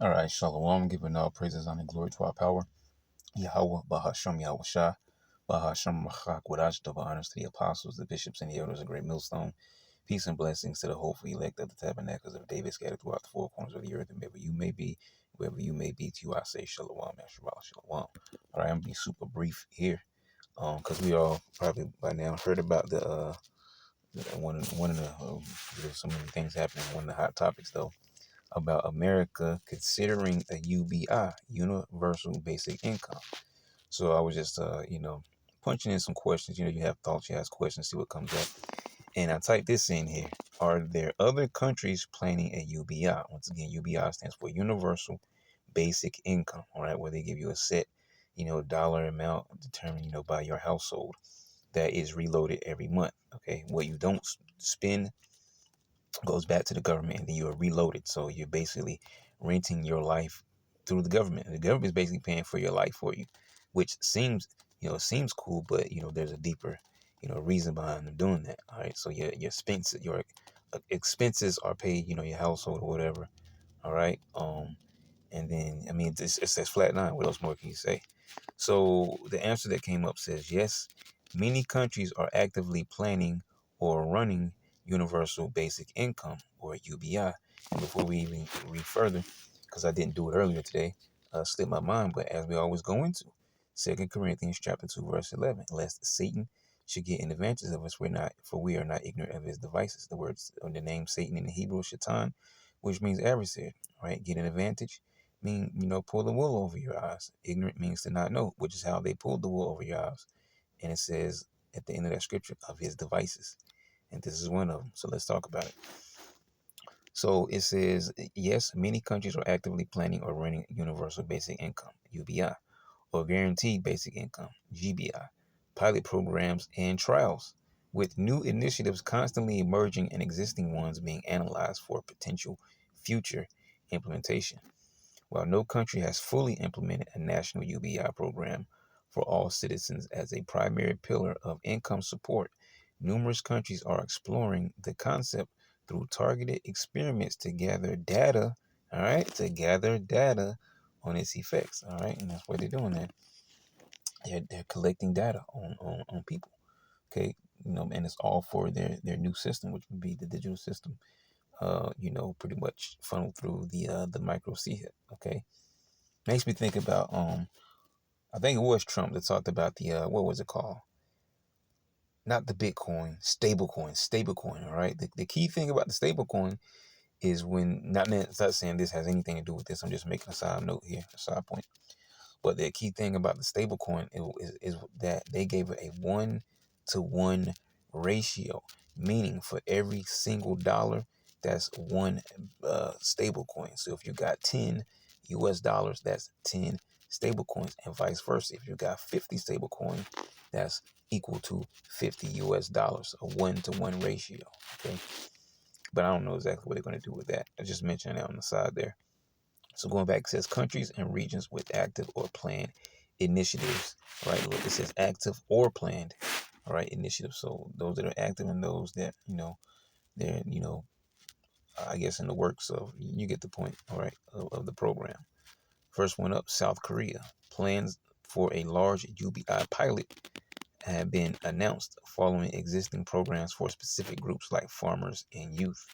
All right, Shalom, giving all praises, honor, and glory to our power. Yahweh, Bahasham, Yahweh Shah, Bahasham, Machak, Wadash, double honors to the apostles, the bishops, and the elders, a great millstone. Peace and blessings to the hopeful elect of the tabernacles of David scattered throughout the four corners of the earth, and wherever you may be, to you I say Shalom, Yahshua, Shalom. All right, I'm gonna be super brief here, because we all probably by now heard about the one of the there's so many things happening. One of the hot topics though, about America considering a UBI, Universal Basic Income. So I was just, punching in some questions. You have thoughts, you ask questions, see what comes up. And I typed this in here. Are there other countries planning a UBI? Once again, UBI stands for Universal Basic Income, all right, where they give you a set, dollar amount determined, by your household that is reloaded every month. Okay. What you don't spend goes back to the government and then you're reloaded. So you're basically renting your life through the government. The government is basically paying for your life for you, which seems cool, but there's a deeper, reason behind them doing that. All right. So your expenses are paid, your household or whatever. All right. And then, I mean, it says flat nine. What else more can you say? So the answer that came up says yes, many countries are actively planning or running universal basic income or UBI. And before we even read further, because I didn't do it earlier today, slipped my mind, but as we always go into 2 Corinthians chapter 2, verse 11, lest Satan should get an advantage of us, for we are not ignorant of his devices. The words on the name Satan in the Hebrew, Shaitan, which means adversary, right? Get an advantage mean, pull the wool over your eyes. Ignorant means to not know, which is how they pulled the wool over your eyes. And it says at the end of that scripture, of his devices. And this is one of them. So let's talk about it. So it says, yes, many countries are actively planning or running universal basic income, UBI, or guaranteed basic income, GBI, pilot programs and trials, with new initiatives constantly emerging and existing ones being analyzed for potential future implementation. While no country has fully implemented a national UBI program for all citizens as a primary pillar of income support, numerous countries are exploring the concept through targeted experiments to gather data, all right, on its effects, all right, and that's what they're doing there. They're collecting data on people, okay, and it's all for their new system, which would be the digital system, pretty much funneled through the micro CHIP, okay. Makes me think about I think it was Trump that talked about the what was it called? Not the Bitcoin, stablecoin, all right? The key thing about the stablecoin is when it's not saying this has anything to do with this. I'm just making a side note here, a side point. But the key thing about the stablecoin is that they gave it a 1-to-1 ratio, meaning for every single dollar, that's one stable coin. So if you got 10 US dollars, that's 10 stable coins, and vice versa. If you got 50 stable coins, that's equal to 50 US dollars, a 1-to-1 ratio. Okay. But I don't know exactly what they're going to do with that. I just mentioned that on the side there. So going back, it says countries and regions with active or planned initiatives, right? Look, it says active or planned, all right, initiatives. So those that are active and those that, they're, I guess in the works of, you get the point, all right, of the program. First one up, South Korea. Plans for a large UBI pilot have been announced following existing programs for specific groups like farmers and youth.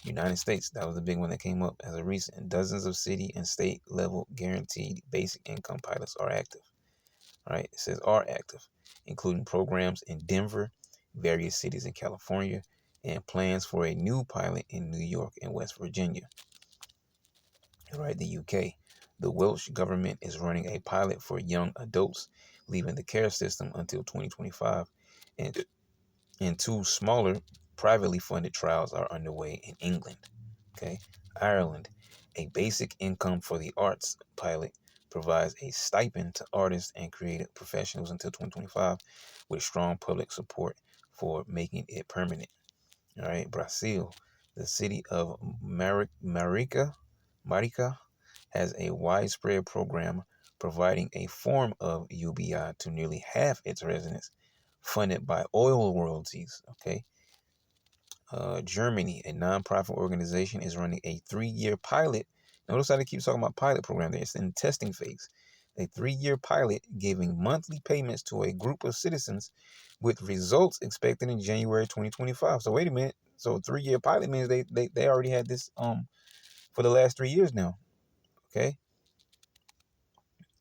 United States, that was the big one that came up as a recent. Dozens of city and state level guaranteed basic income pilots are active. All right, it says are active, including programs in Denver, various cities in California, and plans for a new pilot in New York and West Virginia. All right, the UK. The Welsh government is running a pilot for young adults leaving the care system until 2025, and two smaller privately funded trials are underway in England. Okay. Ireland, a basic income for the arts pilot provides a stipend to artists and creative professionals until 2025 with strong public support for making it permanent. All right. Brazil, the city of Marica has a widespread program providing a form of UBI to nearly half its residents, funded by oil royalties. Okay. Germany, a nonprofit organization, is running a 3-year pilot Notice how they keep talking about pilot program there. It's in testing phase. A 3-year pilot giving monthly payments to a group of citizens with results expected in January 2025. So wait a minute. So a 3-year pilot means they already had this for the last 3 years now. Okay.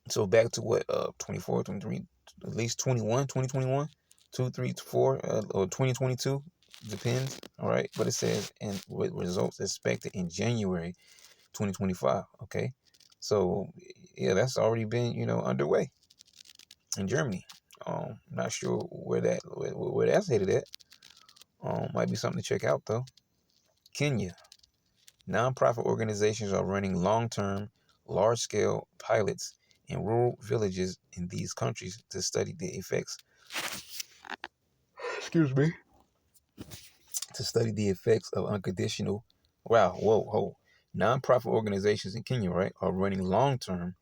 So back to what 24, 23, at least 21, 2021, 2, 3, 4, or 2022, depends. All right. But it says and with results expected in January 2025. Okay. So yeah, that's already been, underway in Germany. Not sure where that's headed at. Might be something to check out though. Kenya. Nonprofit organizations are running long-term, large-scale pilots in rural villages in these countries to study the effects. Excuse me. To study the effects of unconditional. Wow, whoa, whoa. Nonprofit organizations in Kenya, right, are running long-term,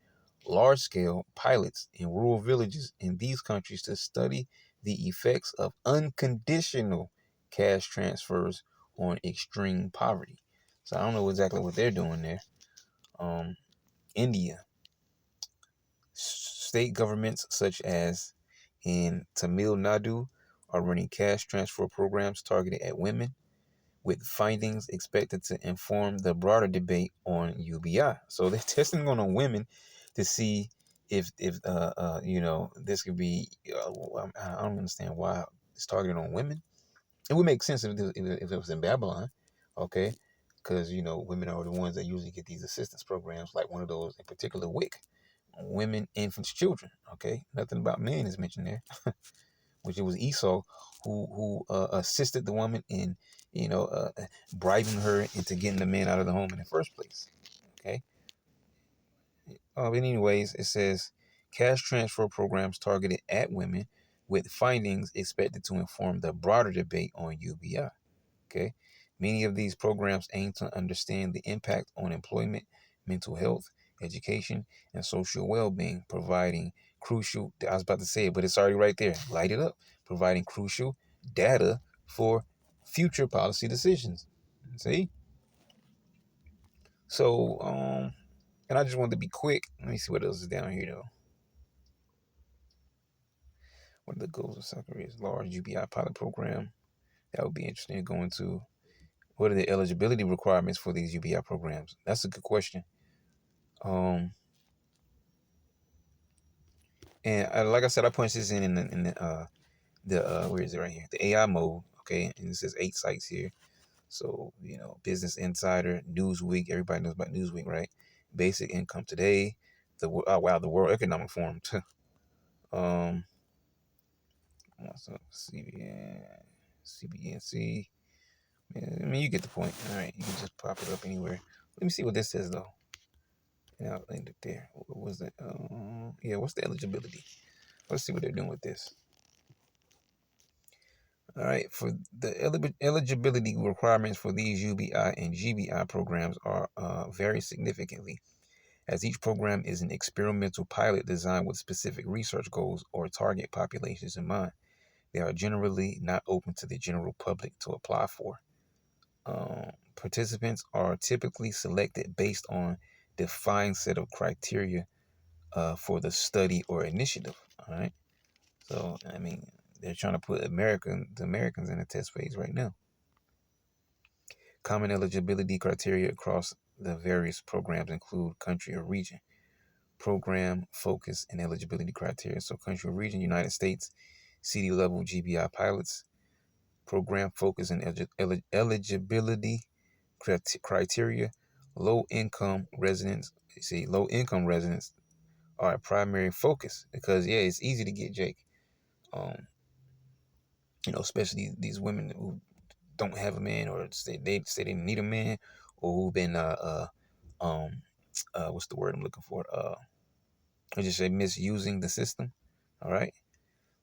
large-scale pilots in rural villages in these countries to study the effects of unconditional cash transfers on extreme poverty. So I don't know exactly what they're doing there. India. State governments such as in Tamil Nadu are running cash transfer programs targeted at women, with findings expected to inform the broader debate on UBI. So they're testing on women to see if this could be. I don't understand why it's targeted on women. It would make sense if it was in Babylon, okay? Because women are the ones that usually get these assistance programs, like one of those in particular, WIC, women, infants, children. Okay, nothing about men is mentioned there, which it was Esau who assisted the woman in bribing her into getting the man out of the home in the first place. Okay. But anyways, it says cash transfer programs targeted at women, with findings expected to inform the broader debate on UBI. Okay. Many of these programs aim to understand the impact on employment, mental health, education, and social well-being, providing crucial, I was about to say it, but it's already right there. Light it up. Providing crucial data for future policy decisions. See? So, and I just wanted to be quick. Let me see what else is down here, though. What are the goals of South Korea's large UBI pilot program? That would be interesting to go into. What are the eligibility requirements for these UBI programs? That's a good question. And like I said, I punched this in the where is it right here? The AI mode. Okay, and it says 8 sites here. So Business Insider, Newsweek. Everybody knows about Newsweek, right? Basic Income Today. The World Economic Forum. um, so CBNC. Yeah, I mean, you get the point. All right, you can just pop it up anywhere. Let me see what this says though. Yeah, I'll end it there. What was it? Yeah, what's the eligibility? Let's see what they're doing with this. All right, for the eligibility requirements for these UBI and GBI programs are vary significantly, as each program is an experimental pilot designed with specific research goals or target populations in mind. They are generally not open to the general public to apply for. Participants are typically selected based on defined set of criteria for the study or initiative. All right. So, I mean, they're trying to put the Americans in a test phase right now. Common eligibility criteria across the various programs include country or region, program focus, and eligibility criteria. So, country or region, United States, city level GBI pilots, program focus and eligibility criteria, low income residents. You see, low income residents are a primary focus because it's easy to get Jake. Especially these women who don't have a man or say they need a man, or who've been what's the word I'm looking for? I just say misusing the system. All right.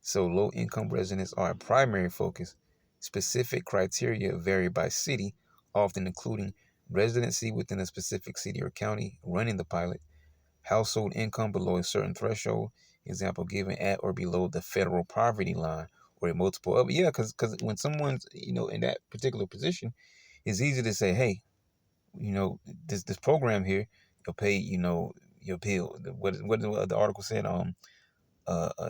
So low income residents are a primary focus. Specific criteria vary by city, often including residency within a specific city or county running the pilot, household income below a certain threshold, example given at or below the federal poverty line, or a multiple of. Yeah, because when someone's in that particular position, it's easy to say, hey, this program here, you'll pay, your bill. What the article said? A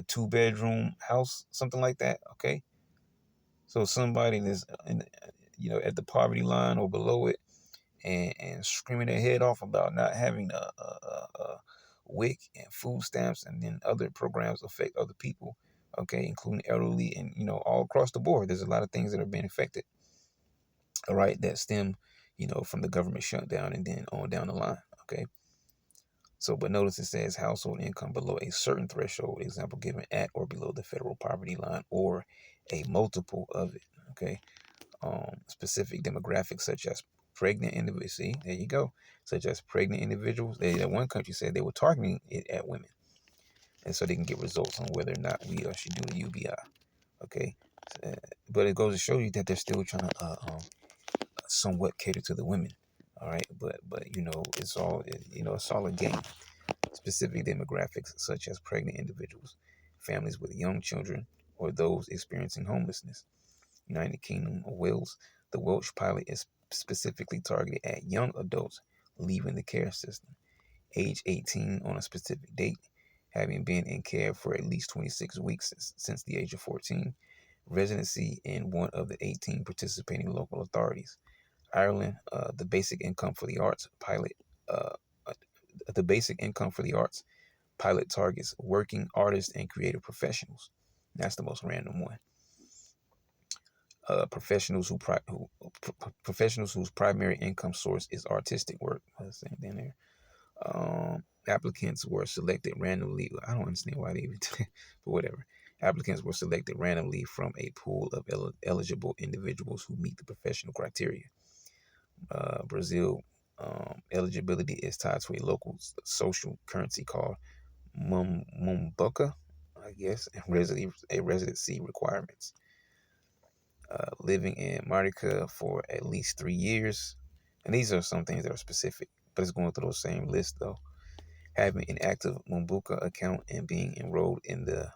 2 bedroom house, something like that. Okay, so somebody that's at the poverty line or below it, and screaming their head off about not having a WIC and food stamps, and then other programs affect other people. Okay, including elderly, and all across the board. There's a lot of things that are being affected. All right, that stem, from the government shutdown and then on down the line. Okay. So, but notice it says household income below a certain threshold, example given at or below the federal poverty line or a multiple of it. Okay. Specific demographics such as pregnant individuals. See, there you go. Such as pregnant individuals. That one country said they were targeting it at women, and so they can get results on whether or not we should do the UBI. Okay. Uh, but it goes to show you that they're still trying to somewhat cater to the women. All right. But it's all a game. Specific demographics such as pregnant individuals, families with young children, or those experiencing homelessness. United Kingdom of Wales, the Welsh pilot is specifically targeted at young adults leaving the care system, age 18 on a specific date, having been in care for at least 26 weeks since the age of 14, residency in one of the 18 participating local authorities. Ireland, the basic income for the arts pilot, uh, uh, the basic income for the arts pilot targets working artists and creative professionals. That's the most random one. Professionals whose primary income source is artistic work. Same thing there. Applicants were selected randomly. I don't understand why they even did it, but whatever. Applicants were selected randomly from a pool of eligible individuals who meet the professional criteria. Brazil, eligibility is tied to a local social currency called Mumbuka, I guess, and residency requirements. Living in Martica for at least 3 years. And these are some things that are specific, but it's going through those same lists though. Having an active Mumbuka account and being enrolled in the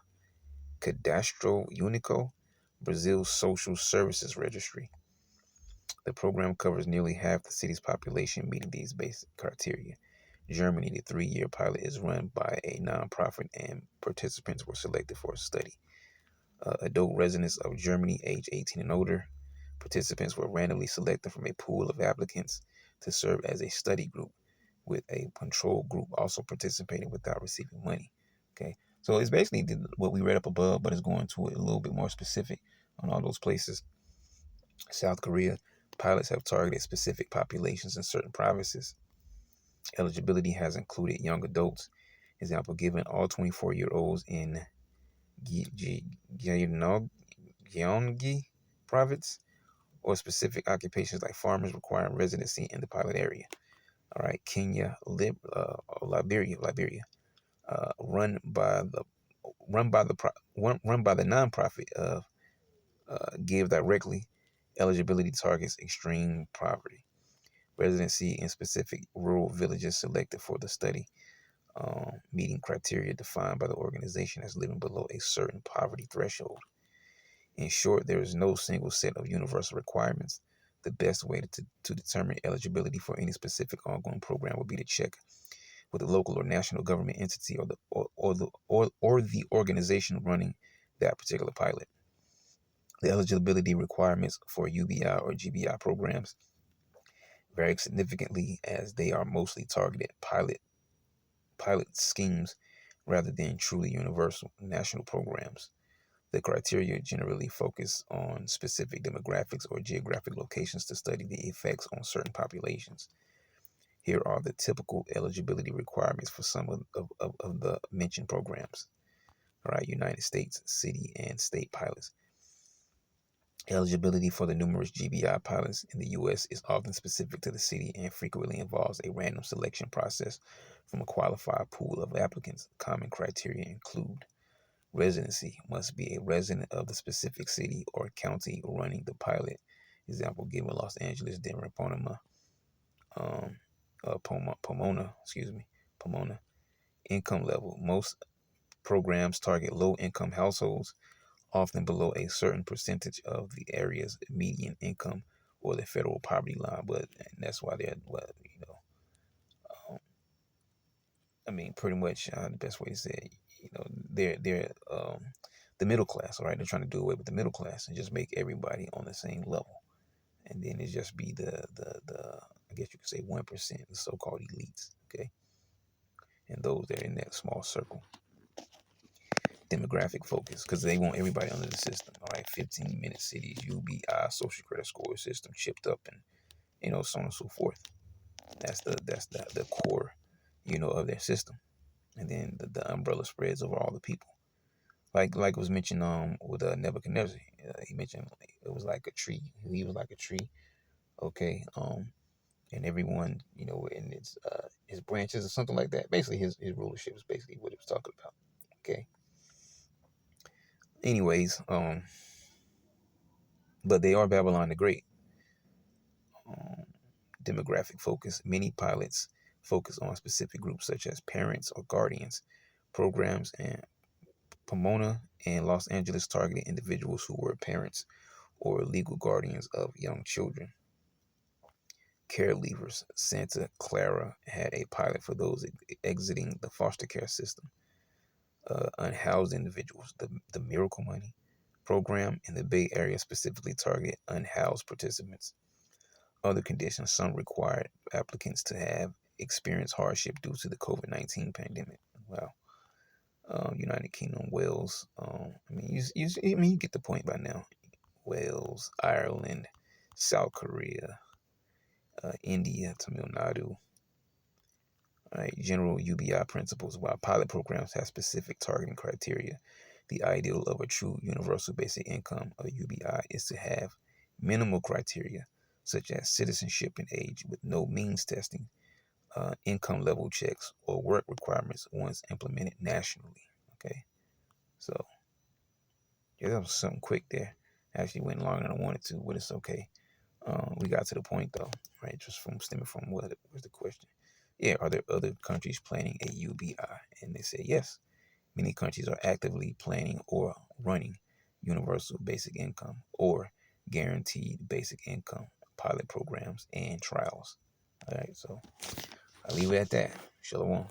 Cadastro Único, Brazil's social services registry. The program covers nearly half the city's population meeting these basic criteria. Germany, the 3-year pilot is run by a nonprofit and participants were selected for a study. Adult residents of Germany, age 18 and older. Participants were randomly selected from a pool of applicants to serve as a study group, with a control group also participating without receiving money. Okay, so it's basically what we read up above, but it's going to a little bit more specific on all those places. South Korea, pilots have targeted specific populations in certain provinces. Eligibility has included young adults. Example given, all 24-year-olds in Gyeonggi province, or specific occupations like farmers requiring residency in the pilot area. All right, Kenya, Liberia, run by the nonprofit of Give Directly. Eligibility targets extreme poverty. Residency in specific rural villages selected for the study, meeting criteria defined by the organization as living below a certain poverty threshold. In short, there is no single set of universal requirements. The best way to determine eligibility for any specific ongoing program would be to check with the local or national government entity or the organization running that particular pilot. The eligibility requirements for UBI or GBI programs vary significantly as they are mostly targeted pilot schemes rather than truly universal national programs. The criteria generally focus on specific demographics or geographic locations to study the effects on certain populations. Here are the typical eligibility requirements for some of the mentioned programs. All right, United States, city, and state pilots. Eligibility for the numerous GBI pilots in the U.S. is often specific to the city and frequently involves a random selection process from a qualified pool of applicants. Common criteria include residency must be a resident of the specific city or county running the pilot. Example given: Los Angeles, Denver, Pomona. Pomona. Income level: most programs target low-income households, often below a certain percentage of the area's median income or the federal poverty line. But and that's why they're I mean, pretty much the best way to say it, they're the middle class, all right? They're trying to do away with the middle class and just make everybody on the same level, and then it just be the I guess you could say 1%, the so-called elites, okay, and those that are in that small circle. Demographic focus, because they want everybody under the system, all right? 15-minute cities, UBI, social credit score system chipped up, and so on and so forth. That's the core, of their system, and then the umbrella spreads over all the people. Like was mentioned with Nebuchadnezzar, he mentioned it was like a tree. He was like a tree, okay. And everyone, in his branches or something like that. Basically, his rulership is basically what he was talking about. Okay. Anyways, but they are Babylon the Great. Um, demographic focus. Many pilots focus on specific groups such as parents or guardians. Programs and Pomona and Los Angeles targeted individuals who were parents or legal guardians of young children. Care leavers. Santa Clara had a pilot for those exiting the foster care system. Unhoused individuals. The Miracle Money program in the Bay Area specifically targeted unhoused participants. Other conditions, some required applicants to have experienced hardship due to the COVID-19 pandemic. Wow. United Kingdom, Wales. You get the point by now. Wales, Ireland, South Korea, India, Tamil Nadu. All right, general UBI principles. While pilot programs have specific targeting criteria, the ideal of a true universal basic income, or UBI, is to have minimal criteria such as citizenship and age, with no means testing, income level checks, or work requirements once implemented nationally. Okay, so yeah, that was something quick there. Actually went longer than I wanted to, but it's okay. We got to the point though, right? Just from stemming from what was the question? Yeah, are there other countries planning a UBI? And they say yes. Many countries are actively planning or running universal basic income or guaranteed basic income pilot programs and trials. All right, so I'll leave it at that. Shalom.